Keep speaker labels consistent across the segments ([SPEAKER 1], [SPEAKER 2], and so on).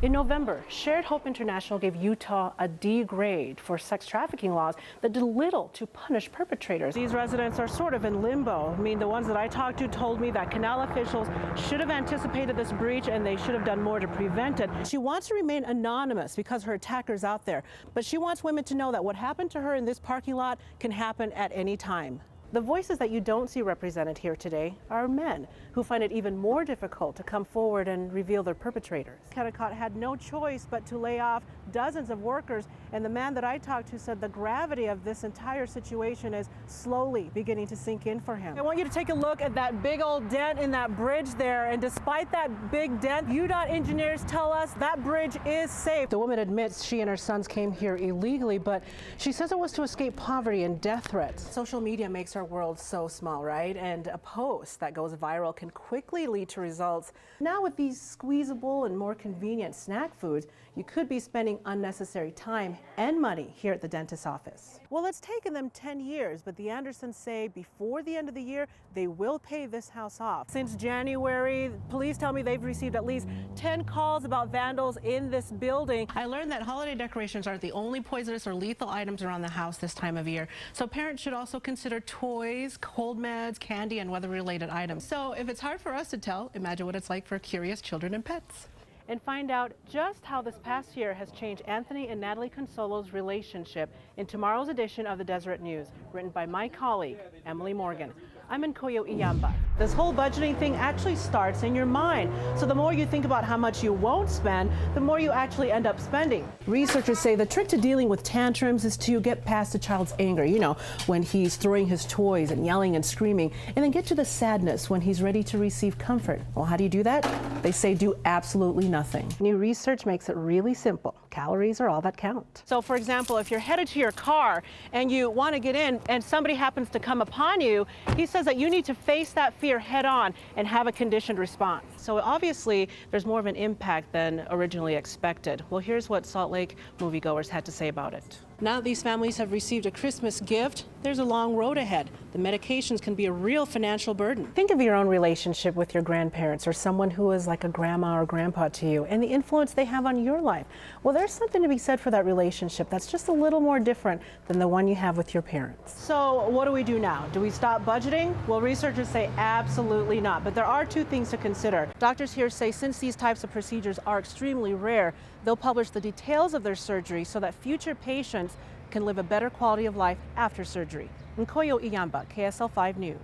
[SPEAKER 1] In November, Shared Hope International gave Utah a D grade for sex trafficking laws that did little to punish perpetrators. These residents are sort of in limbo. I mean, the ones that I talked to told me that canal officials should have anticipated this breach and they should have done more to prevent it. She wants to remain anonymous because her attacker's out there, but she wants women to know that what happened to her in this parking lot can happen at any time. The voices that you don't see represented here today are men who find it even more difficult to come forward and reveal their perpetrators. Kennecott had no choice but to lay off dozens of workers, and the man that I talked to said the gravity of this entire situation is slowly beginning to sink in for him. I want you to take a look at that big old dent in that bridge there, and despite that big dent, UDOT engineers tell us that bridge is safe. The woman admits she and her sons came here illegally, but she says it was to escape poverty and death threats. Social media makes our world so small, right? And a post that goes viral can quickly lead to results. Now with these squeezable and more convenient snack foods, you could be spending unnecessary time and money here at the dentist's office. Well, it's taken them 10 years, but the Andersons say before the end of the year, they will pay this house off. Since January, police tell me they've received at least 10 calls about vandals in this building. I learned that holiday decorations aren't the only poisonous or lethal items around the house this time of year, so parents should also consider toys, cold meds, candy, and weather-related items. So if it's hard for us to tell, imagine what it's like for curious children and pets. And find out just how this past year has changed Anthony and Natalie Consolo's relationship in tomorrow's edition of the Deseret News, written by my colleague, Emily Morgan. I'm Nkoyo Iyamba. This whole budgeting thing actually starts in your mind. So the more you think about how much you won't spend, the more you actually end up spending. Researchers say the trick to dealing with tantrums is to get past a child's anger, you know, when he's throwing his toys and yelling and screaming, and then get to the sadness when he's ready to receive comfort. Well, how do you do that? They say do absolutely nothing. New research makes it really simple. Calories are all that count. So for example, if you're headed to your car and you want to get in and somebody happens to come upon you, he says that you need to face that fear head on and have a conditioned response. So obviously there's more of an impact than originally expected. Well, here's what Salt Lake moviegoers had to say about it. Now that these families have received a Christmas gift, there's a long road ahead. The medications can be a real financial burden. Think of your own relationship with your grandparents or someone who is like a grandma or grandpa to you and the influence they have on your life. Well, there's something to be said for that relationship that's just a little more different than the one you have with your parents. So what do we do now? Do we stop budgeting? Well, researchers say absolutely not, but there are two things to consider. Doctors here say since these types of procedures are extremely rare, they'll publish the details of their surgery so that future patients can live a better quality of life after surgery. Nkoyo Iyamba, KSL 5 News.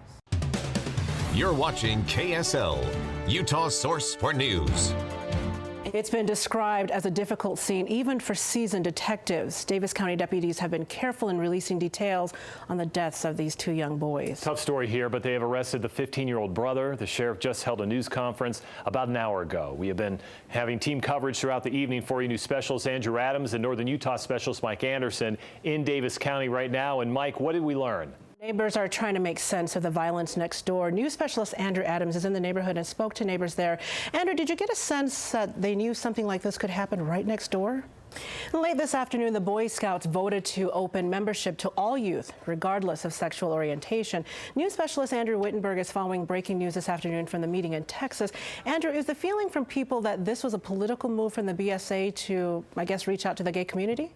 [SPEAKER 2] You're watching KSL, Utah's source for news.
[SPEAKER 1] It's been described as a difficult scene, even for seasoned detectives. Davis County deputies have been careful in releasing details on the deaths of these two young boys.
[SPEAKER 3] Tough story here, but they have arrested the 15-year-old brother. The sheriff just held a news conference about an hour ago. We have been having team coverage throughout the evening for you. News specialist Andrew Adams and Northern Utah specialist Mike Anderson in Davis County right now. And Mike, what did we learn?
[SPEAKER 1] Neighbors are trying to make sense of the violence next door. News specialist Andrew Adams is in the neighborhood and spoke to neighbors there. Andrew, did you get a sense that they knew something like this could happen right next door? Late this afternoon, the Boy Scouts voted to open membership to all youth, regardless of sexual orientation. News specialist Andrew Wittenberg is following breaking news this afternoon from the meeting in Texas. Andrew, is the feeling from people that this was a political move from the BSA to, I guess, reach out to the gay community?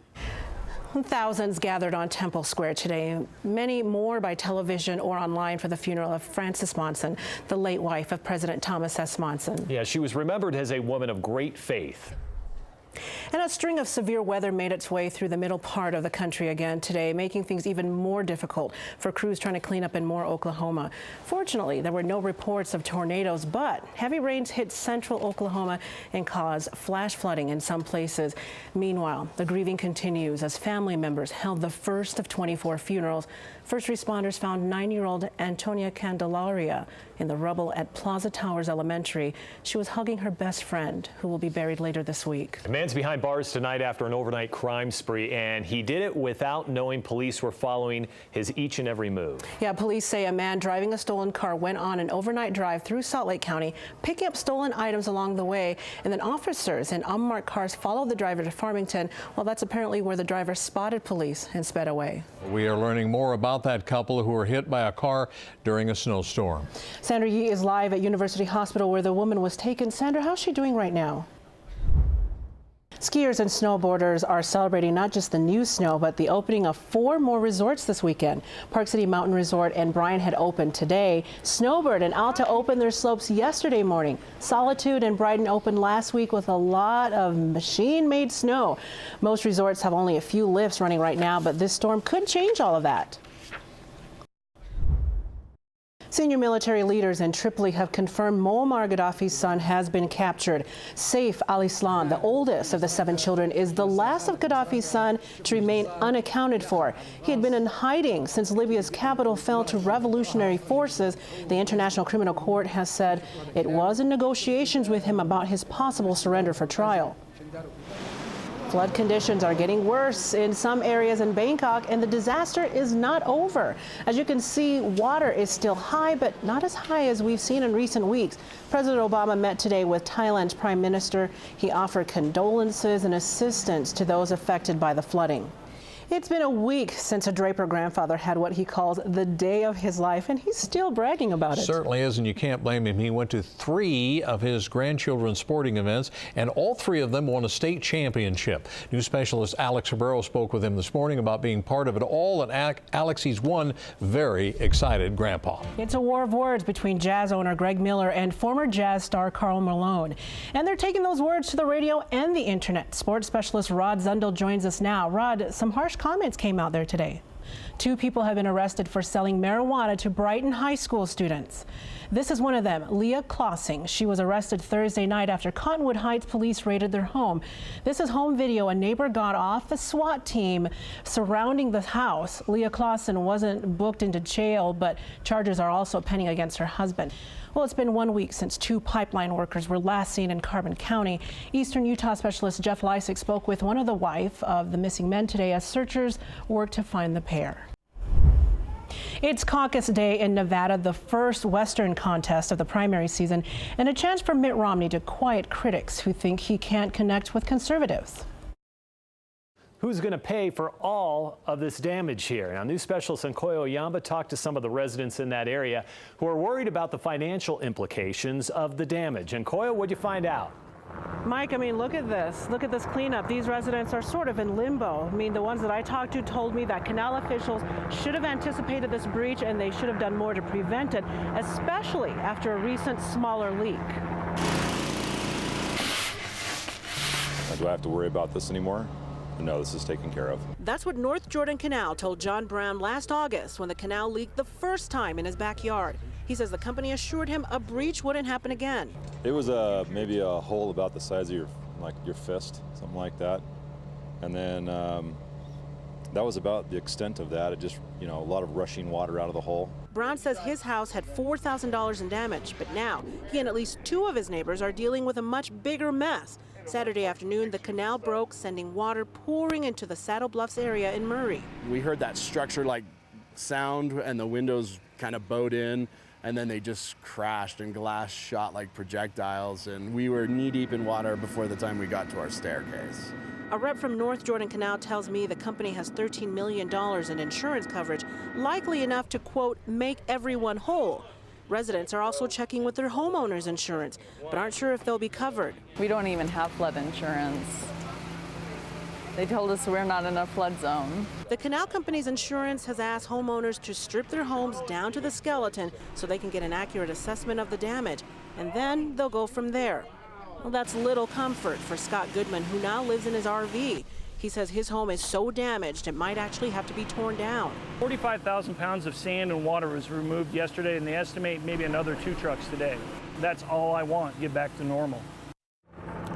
[SPEAKER 1] Thousands gathered on Temple Square today, many more by television or online for the funeral of Frances Monson, the late wife of President Thomas S. Monson.
[SPEAKER 3] Yeah, she was remembered as a woman of great faith.
[SPEAKER 1] And a string of severe weather made its way through the middle part of the country again today, making things even more difficult for crews trying to clean up in Moore, Oklahoma. Fortunately, there were no reports of tornadoes, but heavy rains hit central Oklahoma and caused flash flooding in some places. Meanwhile, the grieving continues as family members held the first of 24 funerals. First responders found 9-year-old Antonia Candelaria in the rubble at Plaza Towers Elementary. She was hugging her best friend, who will be buried later this week.
[SPEAKER 3] A man's behind bars tonight after an overnight crime spree, and he did it without knowing police were following his each and every move. Yeah,
[SPEAKER 1] police say a man driving a stolen car went on an overnight drive through Salt Lake County, picking up stolen items along the way, and then officers in unmarked cars followed the driver to Farmington. Well, that's apparently where the driver spotted police and sped away.
[SPEAKER 4] We are learning more about that couple who were hit by a car during a snowstorm.
[SPEAKER 1] Sandra Yee is live at University Hospital where the woman was taken. Sandra, how's she doing right now? Skiers and snowboarders are celebrating not just the new snow, but the opening of 4 more resorts this weekend. Park City Mountain Resort and Bryan had opened today. Snowbird and Alta opened their slopes yesterday morning. Solitude and Brighton opened last week with a lot of machine-made snow. Most resorts have only a few lifts running right now, but this storm could change all of that. Senior military leaders in Tripoli have confirmed Muammar Gaddafi's son has been captured. Saif al-Islam, the oldest of the 7 children, is the last of Gaddafi's son to remain unaccounted for. He had been in hiding since Libya's capital fell to revolutionary forces. The International Criminal Court has said it was in negotiations with him about his possible surrender for trial. Flood conditions are getting worse in some areas in Bangkok, and the disaster is not over. As you can see, water is still high, but not as high as we've seen in recent weeks. President Obama met today with Thailand's Prime Minister. He offered condolences and assistance to those affected by the flooding. It's been a week since a Draper grandfather had what he calls the day of his life, and he's still bragging about it.
[SPEAKER 4] Certainly is, and you can't blame him. He went to 3 of his grandchildren's sporting events, and all 3 of them won a state championship. News specialist Alex Cabrero spoke with him this morning about being part of it all, and Alex, he's one very excited grandpa.
[SPEAKER 1] It's a war of words between Jazz owner Greg Miller and former Jazz star Karl Malone, and they're taking those words to the radio and the internet. Sports specialist Rod Zundel joins us now. Rod, some harsh comments came out there today. 2 people have been arrested for selling marijuana to Brighton High School students. This is one of them, Leah Klossing. She was arrested Thursday night after Cottonwood Heights police raided their home. This is home video a neighbor got off the SWAT team surrounding the house. Leah Klossing wasn't booked into jail, but charges are also pending against her husband. Well, it's been 1 week since 2 pipeline workers were last seen in Carbon County. Eastern Utah specialist Jeff Lysick spoke with one of the wife of the missing men today as searchers work to find the pair. It's caucus day in Nevada, the first Western contest of the primary season, and a chance for Mitt Romney to quiet critics who think he can't connect with conservatives.
[SPEAKER 3] Who's going to pay for all of this damage here? Now, news specialist Nkoyo Iyamba talked to some of the residents in that area who are worried about the financial implications of the damage. Nkoyo, what'd you find out?
[SPEAKER 1] Mike, I mean, look at this. Look at this cleanup. These residents are sort of in limbo. I mean, the ones that I talked to told me that canal officials should have anticipated this breach and they should have done more to prevent it, especially after a recent smaller leak.
[SPEAKER 5] Do I have to worry about this anymore? No, this is taken care of.
[SPEAKER 1] That's what North Jordan Canal told John Brown last August when the canal leaked the first time in his backyard. He says the company assured him a breach wouldn't happen again.
[SPEAKER 5] It was maybe a hole about the size of your fist, something like that. And then that was about the extent of that. It just, a lot of rushing water out of the hole.
[SPEAKER 1] Brown says his house had $4,000 in damage, but now he and at least 2 of his neighbors are dealing with a much bigger mess. Saturday afternoon, the canal broke, sending water pouring into the Saddle Bluffs area in Murray.
[SPEAKER 6] We heard that structure-like sound, and the windows kind of bowed in, and then they just crashed, and glass shot like projectiles, and we were knee-deep in water before the time we got to our staircase.
[SPEAKER 1] A rep from North Jordan Canal tells me the company has $13 million in insurance coverage, likely enough to, quote, make everyone whole. Residents are also checking with their homeowners insurance, but aren't sure if they'll be covered.
[SPEAKER 7] We don't even have flood insurance. They told us we're not in a flood zone.
[SPEAKER 1] The canal company's insurance has asked homeowners to strip their homes down to the skeleton so they can get an accurate assessment of the damage, and then they'll go from there. Well, that's little comfort for Scott Goodman, who now lives in his RV. He says his home is so damaged it might actually have to be torn down.
[SPEAKER 8] 45,000 pounds of sand and water was removed yesterday, and they estimate maybe another 2 trucks today. That's all I want, get back to normal.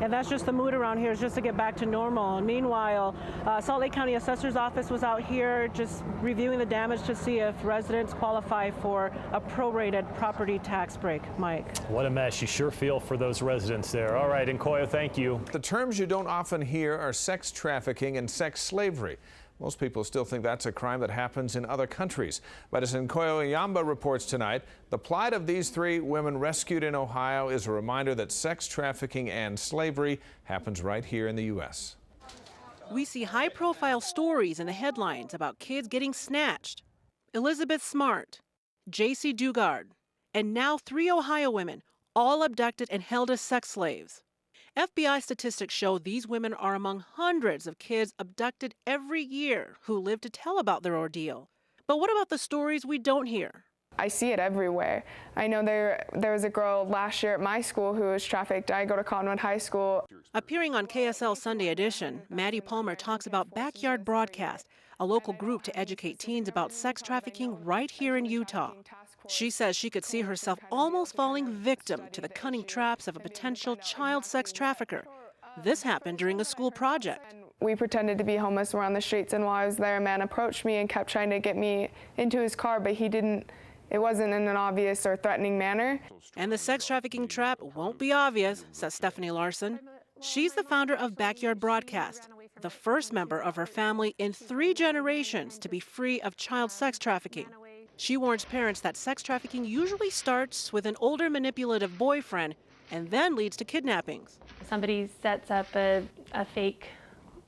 [SPEAKER 1] And that's just the mood around here, is just to get back to normal. And meanwhile, Salt Lake County Assessor's Office was out here just reviewing the damage to see if residents qualify for a prorated property tax break. Mike.
[SPEAKER 3] What a mess. You sure feel for those residents there. All right, Nkoyo, thank you.
[SPEAKER 9] The terms you don't often hear are sex trafficking and sex slavery. Most people still think that's a crime that happens in other countries. But as Nkoyo Iyamba reports tonight, the plight of these 3 women rescued in Ohio is a reminder that sex trafficking and slavery happens right here in the U.S.
[SPEAKER 1] We see high-profile stories in the headlines about kids getting snatched. Elizabeth Smart, J.C. Dugard, and now 3 Ohio women, all abducted and held as sex slaves. FBI statistics show these women are among hundreds of kids abducted every year who live to tell about their ordeal. But what about the stories we don't hear?
[SPEAKER 10] I see it everywhere. I know there was a girl last year at my school who was trafficked. I go to Conwood High School.
[SPEAKER 1] Appearing on KSL Sunday Edition, Maddie Palmer talks about Backyard Broadcast, a local group to educate teens about sex trafficking right here in Utah. She says she could see herself almost falling victim to the cunning traps of a potential child sex trafficker. This happened during a school project.
[SPEAKER 10] We pretended to be homeless around the streets, and while I was there, a man approached me and kept trying to get me into his car, but it wasn't in an obvious or threatening manner.
[SPEAKER 1] And the sex trafficking trap won't be obvious, says Stephanie Larson. She's the founder of Backyard Broadcast, the first member of her family in 3 generations to be free of child sex trafficking. She warns parents that sex trafficking usually starts with an older manipulative boyfriend and then leads to kidnappings.
[SPEAKER 11] Somebody sets up a fake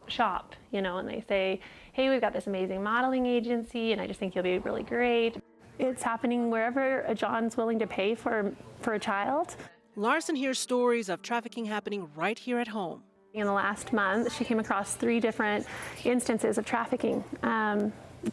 [SPEAKER 11] shop, and they say, hey, we've got this amazing modeling agency and I just think you'll be really great. It's happening wherever a John's willing to pay for a child.
[SPEAKER 1] Larson hears stories of trafficking happening right here at home.
[SPEAKER 11] In the last month, she came across 3 different instances of trafficking.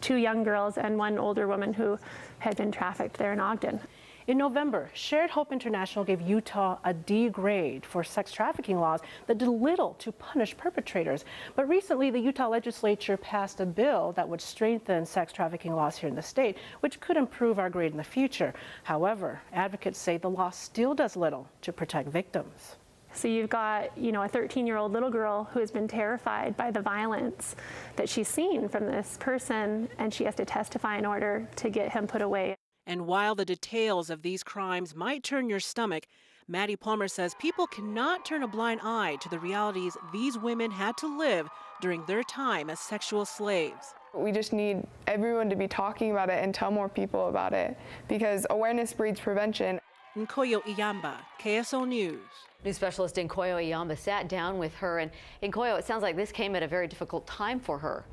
[SPEAKER 11] 2 young girls and 1 older woman who had been trafficked there in Ogden.
[SPEAKER 1] In November, Shared Hope International gave Utah a D grade for sex trafficking laws that did little to punish perpetrators. But recently, the Utah legislature passed a bill that would strengthen sex trafficking laws here in the state, which could improve our grade in the future. However, advocates say the law still does little to protect victims.
[SPEAKER 11] So you've got, a 13-year-old little girl who has been terrified by the violence that she's seen from this person, and she has to testify in order to get him put away.
[SPEAKER 1] And while the details of these crimes might turn your stomach, Maddie Palmer says people cannot turn a blind eye to the realities these women had to live during their time as sexual slaves.
[SPEAKER 10] We just need everyone to be talking about it and tell more people about it, because awareness breeds prevention.
[SPEAKER 1] Nkoyo Iyamba, KSL News.
[SPEAKER 12] News specialist Nkoyo Iyamba sat down with her, and Nkoyo, it sounds like this came at a very difficult time for her.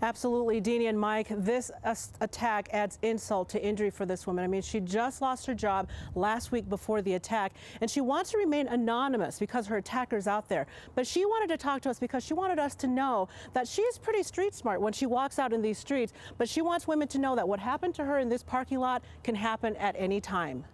[SPEAKER 1] Absolutely, Deanie and Mike. This attack adds insult to injury for this woman. I mean, she just lost her job last week before the attack, and she wants to remain anonymous because her attacker's out there. But she wanted to talk to us because she wanted us to know that she's pretty street smart when she walks out in these streets, but she wants women to know that what happened to her in this parking lot can happen at any time.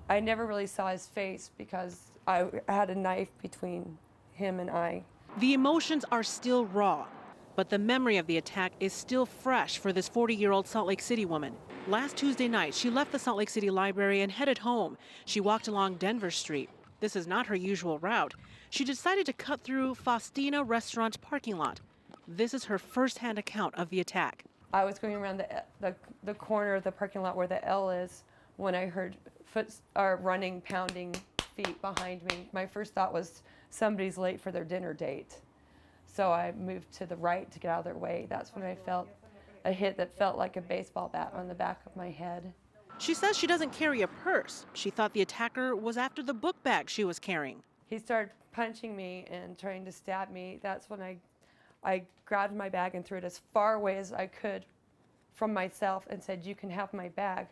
[SPEAKER 13] I never really saw his face because I had a knife between him and I.
[SPEAKER 1] The emotions are still raw, but the memory of the attack is still fresh for this 40-year-old Salt Lake City woman. Last Tuesday night, she left the Salt Lake City Library and headed home. She walked along Denver Street. This is not her usual route. She decided to cut through Faustina Restaurant's parking lot. This is her first-hand account of the attack.
[SPEAKER 13] I was going around the corner of the parking lot where the L is when I heard running, pounding feet behind me. My first thought was somebody's late for their dinner date. So I moved to the right to get out of their way. That's when I felt a hit that felt like a baseball bat on the back of my head.
[SPEAKER 1] She says she doesn't carry a purse. She thought the attacker was after the book bag she was carrying.
[SPEAKER 13] He started punching me and trying to stab me. That's when I grabbed my bag and threw it as far away as I could from myself and said, "You can have my bag,"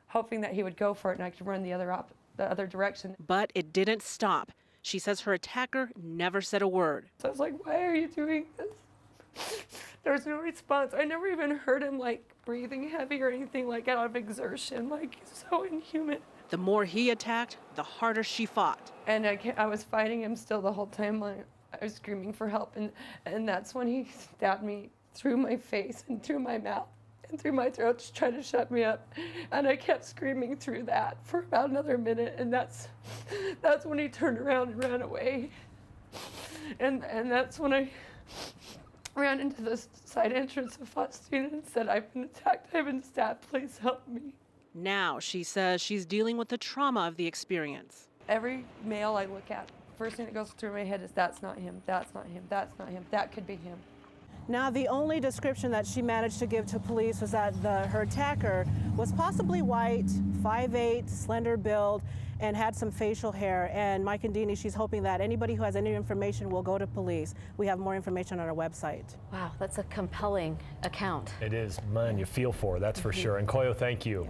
[SPEAKER 13] hoping that he would go for it and I could run the other direction.
[SPEAKER 1] But it didn't stop. She says her attacker never said a word.
[SPEAKER 13] So I was like, "Why are you doing this?" There was no response. I never even heard him breathing heavy or anything out of exertion, so inhuman.
[SPEAKER 1] The more he attacked, the harder she fought.
[SPEAKER 13] And I was fighting him still the whole time. I was screaming for help, and that's when he stabbed me through my face and through my mouth and through my throat to try to shut me up. And I kept screaming through that for about another minute, and that's when he turned around and ran away. And that's when I ran into the side entrance of Faustina and said, "I've been attacked, I've been stabbed, please help me."
[SPEAKER 1] Now she says she's dealing with the trauma of the experience.
[SPEAKER 13] Every male I look at, first thing that goes through my head is, that's not him, that's not him, that's not him, that could be him.
[SPEAKER 1] Now, the only description that she managed to give to police was that her attacker was possibly white, 5'8", slender build, and had some facial hair. And Mike and Deanie, she's hoping that anybody who has any information will go to police. We have more information on our website.
[SPEAKER 12] Wow, that's a compelling account.
[SPEAKER 3] It is. Man, you feel for it, that's for sure. And Nkoyo, thank you.